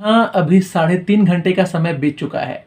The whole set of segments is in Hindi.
हाँ, अभी 3.5 घंटे का समय बीत चुका है।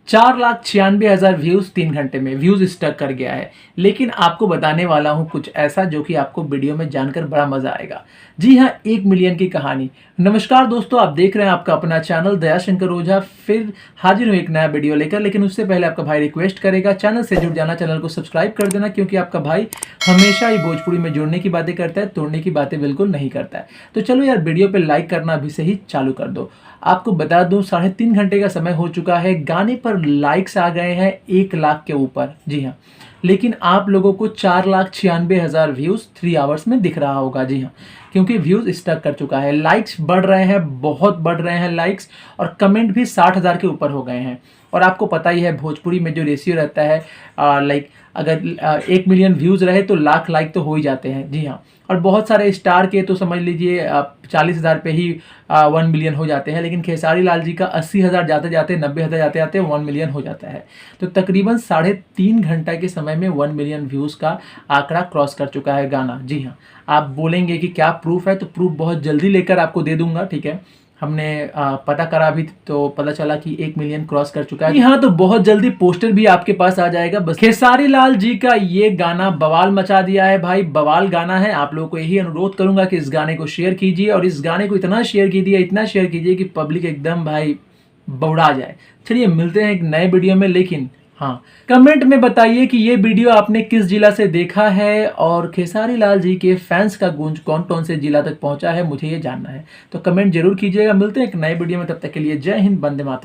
4,96,000 व्यूज़ 3 घंटे में व्यूज़ स्टक कर गया है। लेकिन आपको बताने वाला हूँ कुछ ऐसा जो कि आपको वीडियो में जानकर बड़ा मज़ा आएगा। जी हाँ, 1 मिलियन की कहानी। नमस्कार दोस्तों, आप देख रहे हैं आपका अपना चैनल दयाशंकर ओझा। फिर हाजिर हूँ एक नया वीडियो लेकर। लेकिन उससे पहले आपका भाई रिक्वेस्ट करेगा चैनल से जुड़ जाना, चैनल को सब्सक्राइब कर देना, क्योंकि आपका भाई हमेशा ही भोजपुरी में जुड़ने की बातें करता है, तोड़ने की बातें बिल्कुल नहीं करता है। तो चलो यार, वीडियो पे लाइक करना अभी से ही चालू कर दो। आपको बता दूं, 3.5 घंटे का समय हो चुका है। गाने पर लाइक्स आ गए हैं 1 लाख के ऊपर। जी हाँ, लेकिन आप लोगों को 4,96,000 व्यूज़ 3 आवर्स में दिख रहा होगा। जी हाँ, क्योंकि व्यूज़ स्टक कर चुका है। लाइक्स बढ़ रहे हैं, बहुत बढ़ रहे हैं लाइक्स, और कमेंट भी 60,000 के ऊपर हो गए हैं। और आपको पता ही है भोजपुरी में जो रेशियो रहता है, लाइक अगर 1 मिलियन व्यूज़ रहे तो लाख लाइक तो हो ही जाते हैं। जी हाँ, और बहुत सारे स्टार के तो समझ लीजिए 40,000 पे ही 1 मिलियन हो जाते हैं। लेकिन खेसारी लाल जी का 80,000 जाते जाते, 90,000 जाते जाते 1 मिलियन हो जाता है। तो तकरीबन 3.5 घंटा के समय में 1 मिलियन व्यूज़ का आंकड़ा क्रॉस कर चुका है गाना। जी हाँ, आप बोलेंगे कि क्या प्रूफ है, तो प्रूफ बहुत जल्दी लेकर आपको दे दूंगा। ठीक है, हमने पता करा भी तो पता चला कि 1 मिलियन क्रॉस कर चुका है। जी हाँ, तो बहुत जल्दी पोस्टर भी आपके पास आ जाएगा। बस खेसारी लाल जी का ये गाना बवाल मचा दिया है भाई, बवाल गाना है। आप लोगों को यही अनुरोध करूंगा कि इस गाने को शेयर कीजिए, और इस गाने को इतना शेयर कीजिए, इतना शेयर कीजिए कि पब्लिक एकदम भाई बौड़ा जाए। चलिए मिलते हैं एक नए वीडियो में। लेकिन हाँ, कमेंट में बताइए कि ये वीडियो आपने किस जिला से देखा है, और खेसारी लाल जी के फैंस का गूंज कौन कौन से जिला तक पहुंचा है, मुझे ये जानना है। तो कमेंट जरूर कीजिएगा। मिलते हैं एक नए वीडियो में, तब तक के लिए जय हिंद, वंदे मातरम।